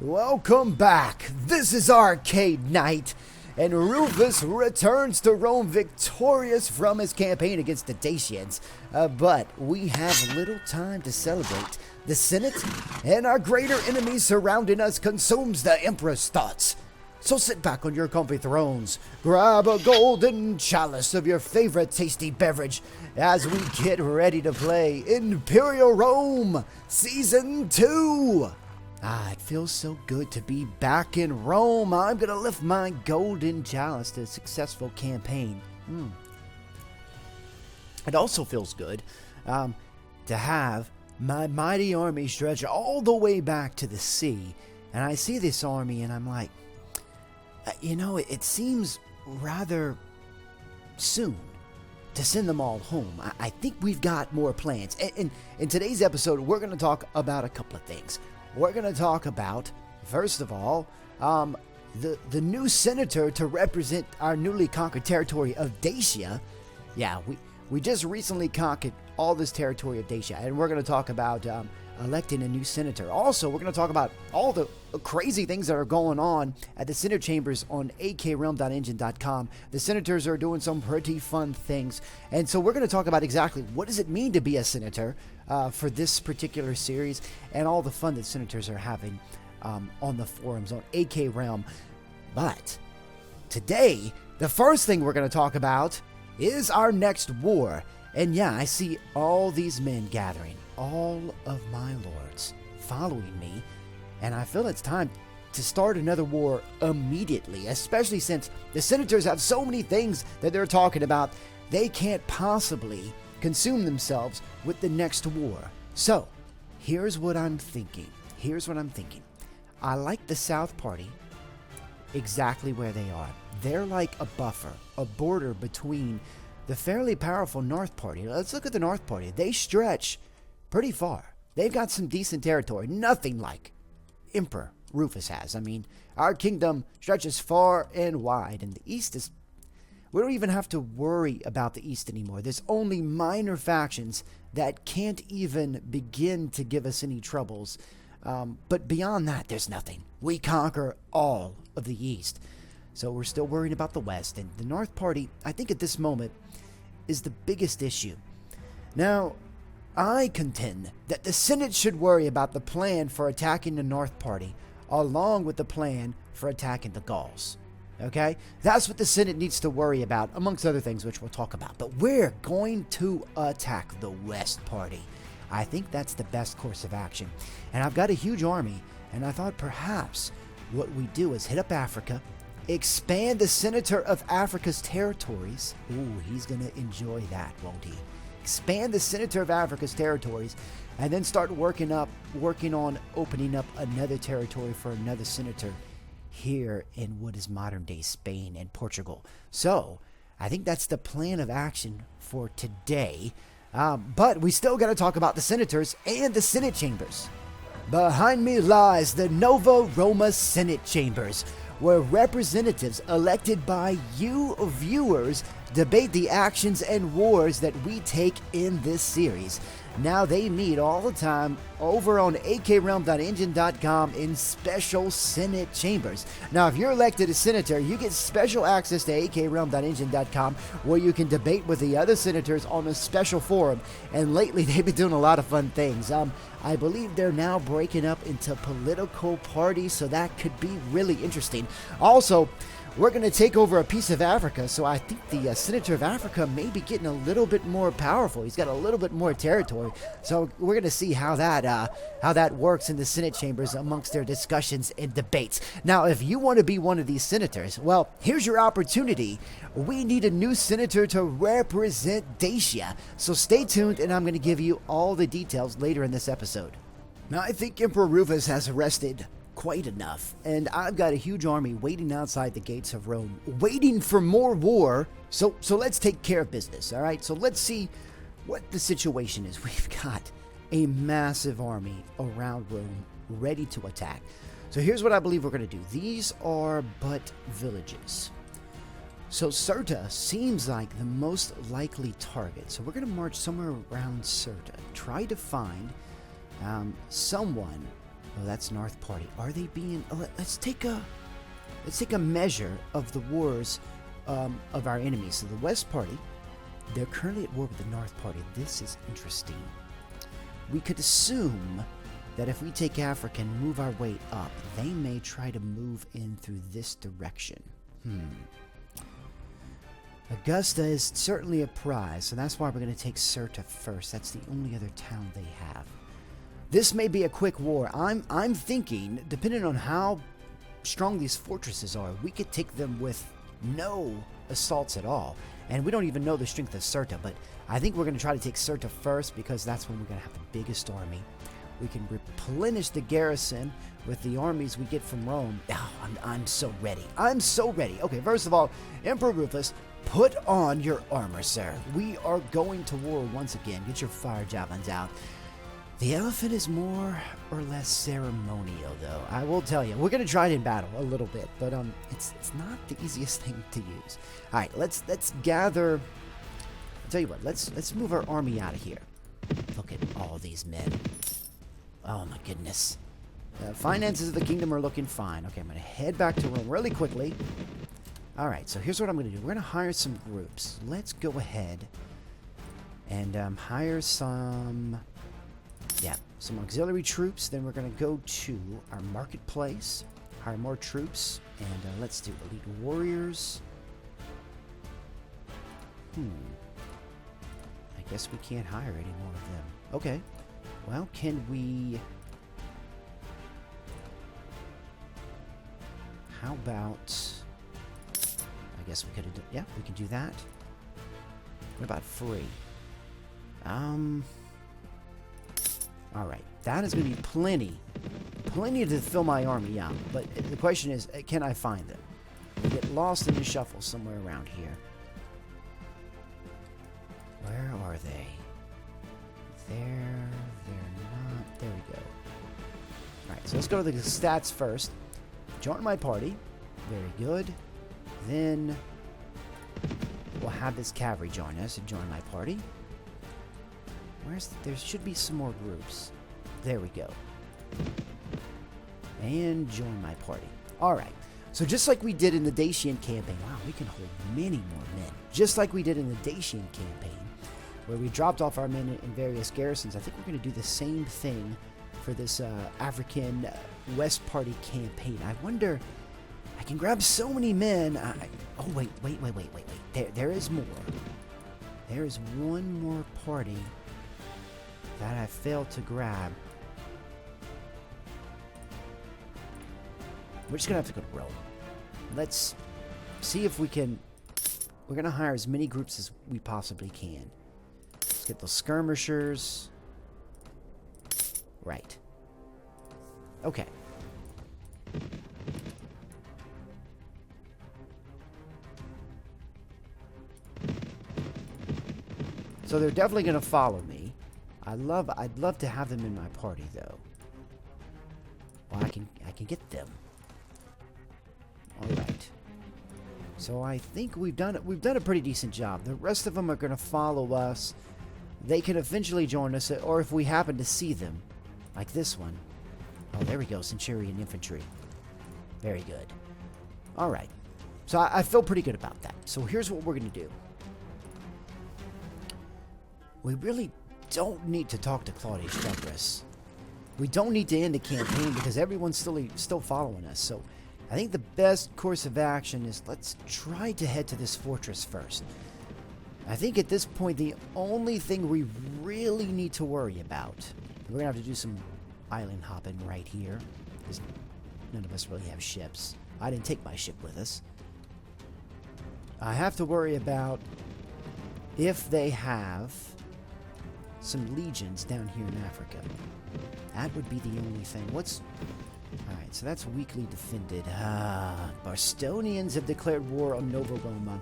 Welcome back. This is Arcade Night, and Rufus returns to Rome victorious from his campaign against the Dacians. But we have little time to celebrate. The Senate and our greater enemies surrounding us consumes the Emperor's thoughts. So sit back on your comfy thrones, grab a golden chalice of your favorite tasty beverage as we get ready to play Imperial Rome Season 2. It feels so good to be back in Rome. I'm going to lift my golden chalice to a successful campaign. It also feels good to have my mighty army stretch all the way back to the sea. And I see this army and I'm like, it seems rather soon to send them all home. I think we've got more plans. And in today's episode, we're going to talk about a couple of things. We're going to talk about, first of all, the new senator to represent our newly conquered territory of Dacia. Yeah, we just recently conquered all this territory of Dacia, and we're going to talk about electing a new senator. Also, we're going to talk about all the crazy things that are going on at the Senate chambers on akrealm.engine.com. The senators are doing some pretty fun things, and so we're going to talk about exactly what does it mean to be a senator for this particular series, and all the fun that senators are having on the forums on AK Realm. But today, the first thing we're going to talk about is our next war. And yeah, I see all these men gathering, all of my lords following me, and I feel it's time to start another war immediately, especially since the senators have so many things that they're talking about, they can't possibly consume themselves with the next war. So, here's what I'm thinking. I like the South Party exactly where they are. They're like a buffer, a border between the fairly powerful North Party. Let's look at the North Party. They stretch pretty far. They've got some decent territory. Nothing like Emperor Rufus has. I mean, our kingdom stretches far and wide, and the East is... We don't even have to worry about the East anymore. There's only minor factions that can't even begin to give us any troubles. But beyond that, there's nothing. We conquer all of the East. So we're still worrying about the West. And the North Party, I think at this moment, is the biggest issue. Now, I contend that the Senate should worry about the plan for attacking the North Party, along with the plan for attacking the Gauls. Okay? That's what the Senate needs to worry about, amongst other things, which we'll talk about. But we're going to attack the West Party. I think that's the best course of action. And I've got a huge army, and I thought perhaps what we do is hit up Africa, expand the Senator of Africa's territories. Ooh, he's going to enjoy that, won't he? Expand the Senator of Africa's territories, and then start working on opening up another territory for another senator here in what is modern-day Spain and Portugal. So, I think that's the plan of action for today. But we still got to talk about the senators and the Senate chambers. Behind me lies the Nova Roma Senate chambers, where representatives elected by you viewers debate the actions and wars that we take in this series. Now they meet all the time over on akrealm.engine.com in special Senate chambers. Now if you're elected a senator, you get special access to akrealm.engine.com where you can debate with the other senators on a special forum. And lately they've been doing a lot of fun things. I believe they're now breaking up into political parties, so that could be really interesting. Also, we're going to take over a piece of Africa, so I think the Senator of Africa may be getting a little bit more powerful. He's got a little bit more territory, so we're going to see how that works in the Senate chambers amongst their discussions and debates. Now, if you want to be one of these senators, well, here's your opportunity. We need a new senator to represent Dacia, so stay tuned, and I'm going to give you all the details later in this episode. Now, I think Emperor Rufus has arrested quite enough, and I've got a huge army waiting outside the gates of Rome, waiting for more war. So let's take care of business, all right? So let's see what the situation is. We've got a massive army around Rome ready to attack. So here's what I believe we're going to do. These are but villages. So Serta seems like the most likely target. So we're going to march somewhere around Serta. Try to find someone Oh, that's North Party. Are they being... Oh, let's take a measure of the wars of our enemies. So the West Party, they're currently at war with the North Party. This is interesting. We could assume that if we take Africa and move our way up, they may try to move in through this direction. Augusta is certainly a prize, so that's why we're going to take Serta first. That's the only other town they have. This may be a quick war. I'm thinking, depending on how strong these fortresses are, we could take them with no assaults at all. And we don't even know the strength of Serta, but I think we're going to try to take Serta first because that's when we're going to have the biggest army. We can replenish the garrison with the armies we get from Rome. Oh, I'm so ready. I'm so ready. Okay, first of all, Emperor Rufus, put on your armor, sir. We are going to war once again. Get your fire javelins out. The elephant is more or less ceremonial, though. I will tell you, we're going to try it in battle a little bit, but it's not the easiest thing to use. All right, let's gather. I'll tell you what. Let's move our army out of here. Look at all these men. Oh my goodness. Finances of the kingdom are looking fine. Okay, I'm going to head back to Rome really quickly. All right, so here's what I'm going to do. We're going to hire some groups. Let's go ahead and hire some auxiliary troops. Then we're going to go to our marketplace, hire more troops, and let's do elite warriors. I guess we can't hire any more of them. Okay. Well, can we... How about... I guess we could have... Yeah, we can do that. What about free? Alright. That is going to be plenty. Plenty to fill my army out. But the question is, can I find them? They get lost in the shuffle somewhere around here. Where are they? They're not. There we go. Alright, so let's go to the stats first. Join my party. Very good. Then we'll have this cavalry join us and join my party. There should be some more groups. There we go. And join my party. Alright. So just like we did in the Dacian campaign. Wow, we can hold many more men. Just like we did in the Dacian campaign, where we dropped off our men in various garrisons. I think we're going to do the same thing for this African West Party campaign. I wonder, I can grab so many men. Oh, wait. There is more. There is one more party that I failed to grab. We're just going to have to go to Rome. Let's see if we can... We're going to hire as many groups as we possibly can. Let's get those skirmishers. Right. Okay. So they're definitely going to follow me. I'd love to have them in my party, though. Well, I can get them. All right. So I think we've done a pretty decent job. The rest of them are going to follow us. They can eventually join us, or if we happen to see them, like this one. Oh, there we go, Centurion Infantry. Very good. All right. So I feel pretty good about that. So here's what we're going to do. We really don't need to talk to Claudius Douglas. We don't need to end the campaign because everyone's still following us. So I think the best course of action is let's try to head to this fortress first. I think at this point the only thing we really need to worry about, we're going to have to do some island hopping right here because none of us really have ships. I didn't take my ship with us. I have to worry about if they have some legions down here in Africa. That would be the only thing. Alright, so that's weakly defended. Barstonians have declared war on Nova Roma.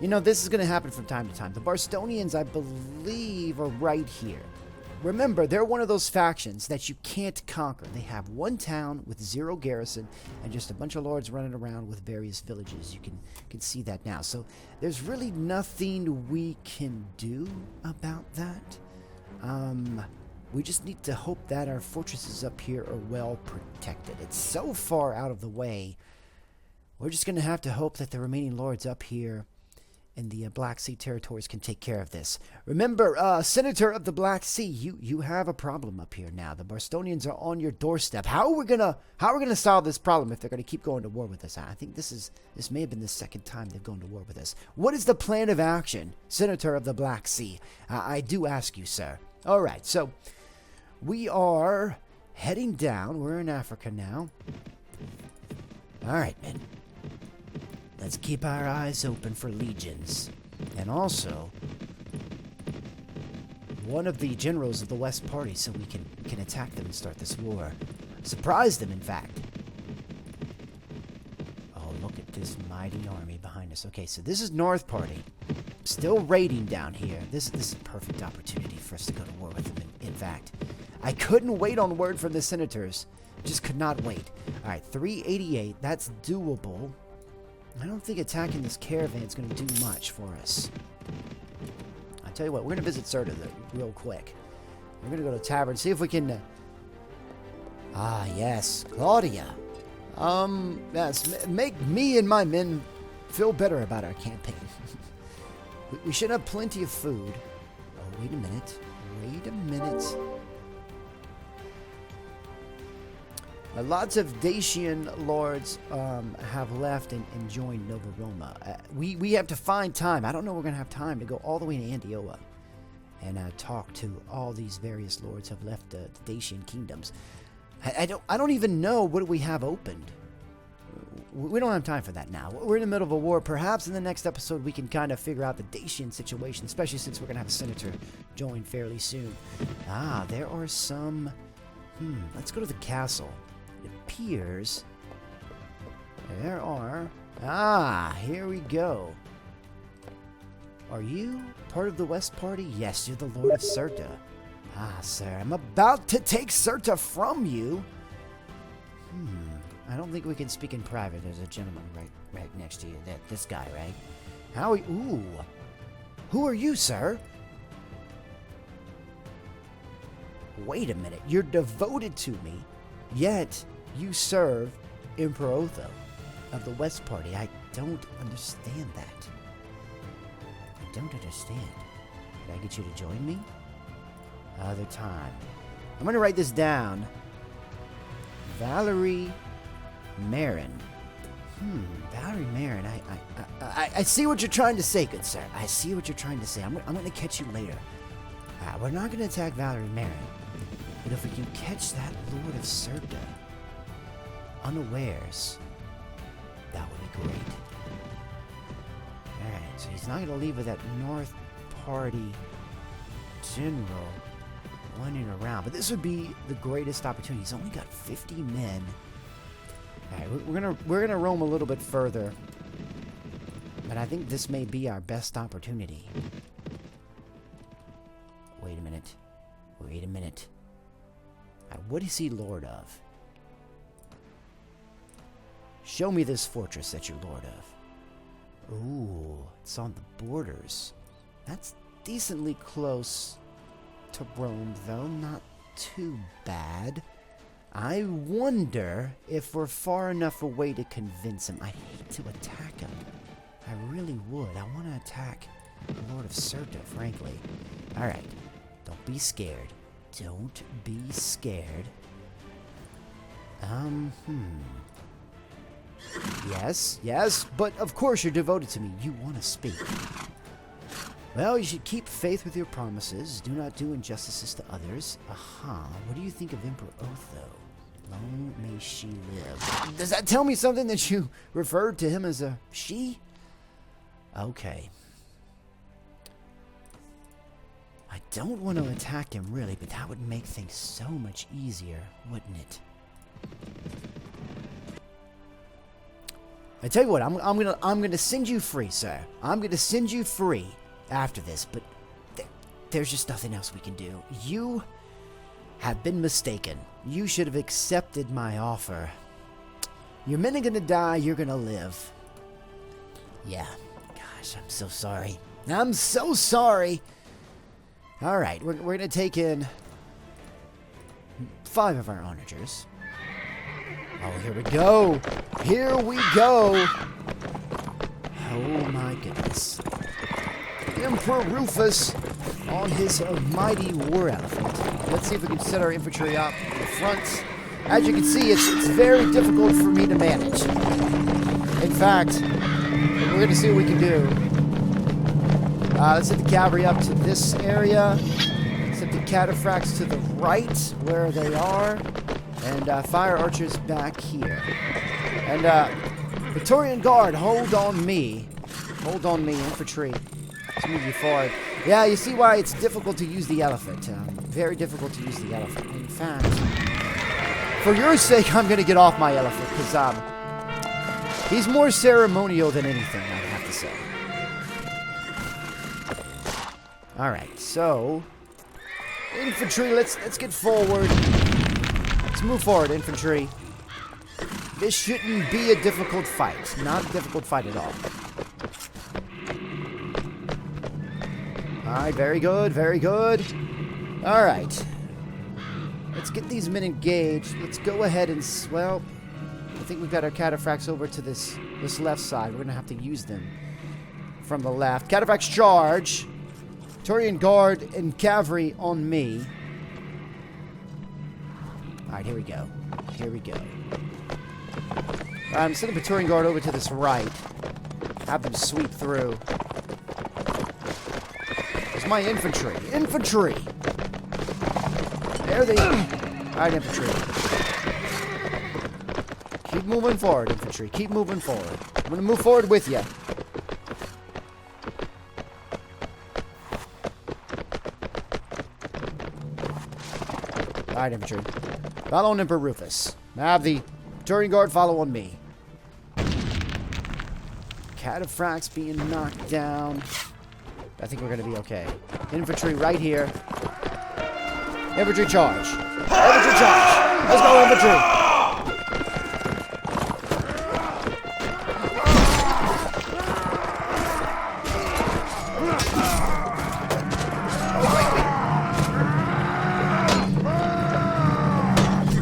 You know, this is going to happen from time to time. The Barstonians, I believe, are right here. Remember, they're one of those factions that you can't conquer. They have one town with 0 garrison and just a bunch of lords running around with various villages. You can see that now. So there's really nothing we can do about that. We just need to hope that our fortresses up here are well protected. It's so far out of the way. We're just going to have to hope that the remaining lords up here in the Black Sea territories can take care of this. Remember, Senator of the Black Sea, you have a problem up here now. The Barstonians are on your doorstep. How are we gonna solve this problem if they're gonna keep going to war with us? I think this may have been the second time they've gone to war with us. What is the plan of action, Senator of the Black Sea? I do ask you, sir. All right, so we are heading down. We're in Africa now. All right, men. Let's keep our eyes open for legions. And also, one of the generals of the West Party so we can attack them and start this war. Surprise them, in fact. Oh, look at this mighty army behind us. Okay, so this is North Party. Still raiding down here. This is a perfect opportunity for us to go to war with them, in fact. I couldn't wait on word from the senators. Just could not wait. All right, 388. That's doable. I don't think attacking this caravan is going to do much for us. I'll tell you what, we're going to visit Serta real quick. We're going to go to a tavern, see if we can... yes, Claudia. Yes, make me and my men feel better about our campaign. We should have plenty of food. Oh, wait a minute. Wait a minute. Lots of Dacian lords have left and joined Nova Roma. We have to find time. I don't know if we're going to have time to go all the way to Andiola and talk to all these various lords who have left the Dacian kingdoms. I don't even know what we have opened. We don't have time for that now. We're in the middle of a war. Perhaps in the next episode we can kind of figure out the Dacian situation, especially since we're going to have a senator join fairly soon. There are some... let's go to the castle. It appears there are... here we go. Are you part of the West Party? Yes, you're the Lord of Serta. Sir, I'm about to take Serta from you. I don't think we can speak in private. There's a gentleman right next to you. This guy, right? Ooh. Who are you, sir? Wait a minute. You're devoted to me. Yet, you serve Emperor Otho of the West Party. I don't understand that. I don't understand. Did I get you to join me? Other time. I'm going to write this down. Valerie Marin. Valerie Marin. I see what you're trying to say, good sir. I see what you're trying to say. I'm going to catch you later. We're not going to attack Valerie Marin. But if we can catch that Lord of Serta unawares, that would be great. Alright, so he's not going to leave with that North Party general running around. But this would be the greatest opportunity. He's only got 50 men. Alright, we're gonna roam a little bit further. But I think this may be our best opportunity. Wait a minute. Wait a minute. What is he lord of? Show me this fortress that you're lord of. Ooh, it's on the borders. That's decently close to Rome, though. Not too bad. I wonder if we're far enough away to convince him. I'd hate to attack him. I really would. I want to attack the Lord of Serta, frankly. Alright. Don't be scared. Don't be scared. Yes, but of course you're devoted to me. You want to speak. Well, you should keep faith with your promises. Do not do injustices to others. What do you think of Emperor Otho? Long may she live. Does that tell me something that you referred to him as a she? Okay. I don't want to attack him, really, but that would make things so much easier, wouldn't it? I tell you what, I'm gonna send you free, sir. I'm gonna send you free after this, but there's just nothing else we can do. You have been mistaken. You should have accepted my offer. Your men are gonna die, you're gonna live. Yeah. Gosh, I'm so sorry. I'm so sorry. Alright, we're gonna take in 5 of our onagers. Oh, here we go. Here we go. Oh my goodness. Emperor Rufus on his mighty war elephant. Let's see if we can set our infantry up in the front. As you can see, it's very difficult for me to manage. In fact, we're going to see what we can do. Let's set the cavalry up to this area. Set the cataphracts to the right, where they are. And fire archers back here. And Praetorian Guard, hold on me. Hold on me, infantry. Let's move you forward. Yeah, you see why it's difficult to use the elephant. Very difficult to use the elephant. In fact, for your sake, I'm going to get off my elephant, because he's more ceremonial than anything, I'd have to say. Alright, so infantry, let's get forward. Let's move forward, infantry. This shouldn't be a difficult fight. Not a difficult fight at all. Alright, very good, very good. Alright. Let's get these men engaged. Let's go ahead and, well, I think we've got our cataphracts over to this left side. We're going to have to use them from the left. Cataphracts charge. Praetorian Guard and cavalry on me. Alright, here we go. Here we go. I'm sending Praetorian Guard over to this right. Have them sweep through. There's my infantry. Infantry! There they are. Alright, infantry. Keep moving forward, infantry. Keep moving forward. I'm going to move forward with you. Alright, infantry. Follow on Emperor Rufus. Have the Praetorian Guard follow on me. Cataphracts being knocked down. I think we're going to be okay. Infantry right here. Infantry charge. Infantry charge. Let's go, infantry.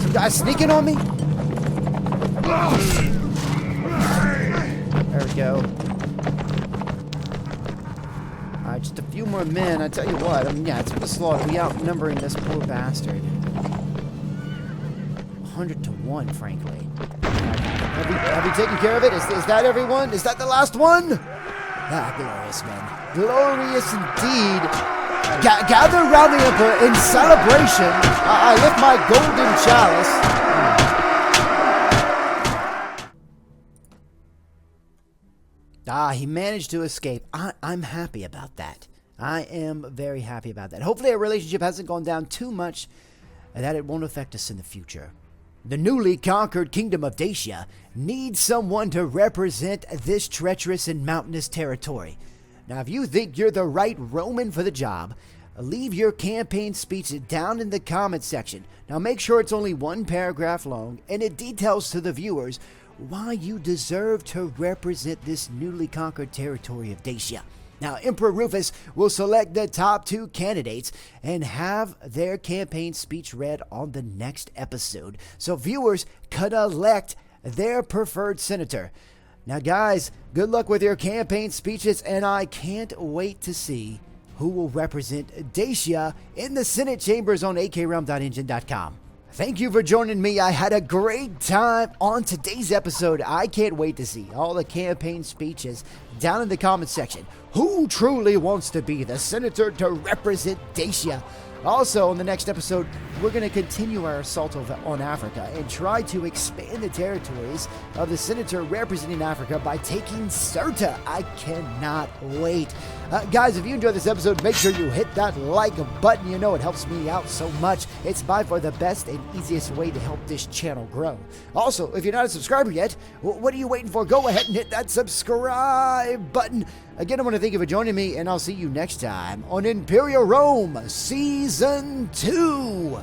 Some guys sneaking on me? There we go. Alright, just a few more men. I tell you what, I mean, yeah, it's been a slaughter. We outnumbering this poor bastard. 100 to 1, frankly. Have we taken care of it? Is that everyone? Is that the last one? Ah, glorious, man. Glorious indeed. Gather around the Emperor in celebration. I lift my golden chalice. He managed to escape. I'm happy about that. I am very happy about that. Hopefully our relationship hasn't gone down too much and that it won't affect us in the future. The newly conquered kingdom of Dacia needs someone to represent this treacherous and mountainous territory. Now, if you think you're the right Roman for the job, leave your campaign speech down in the comments section. Now, make sure it's only 1 paragraph long and it details to the viewers why you deserve to represent this newly conquered territory of Dacia. Now, Emperor Rufus will select the top 2 candidates and have their campaign speech read on the next episode, so viewers could elect their preferred senator. Now, guys, good luck with your campaign speeches, and I can't wait to see who will represent Dacia in the Senate chambers on akrealm.engine.com. Thank you for joining me. I had a great time on today's episode. I can't wait to see all the campaign speeches down in the comments section. Who truly wants to be the senator to represent Dacia? Also, in the next episode, we're going to continue our assault on Africa and try to expand the territories of the senator representing Africa by taking Serta. I cannot wait. Guys, if you enjoyed this episode, make sure you hit that like button. You know it helps me out so much. It's by far the best and easiest way to help this channel grow. Also, if you're not a subscriber yet, what are you waiting for? Go ahead and hit that subscribe button. Again, I want to thank you for joining me, and I'll see you next time on Imperial Rome Season 2.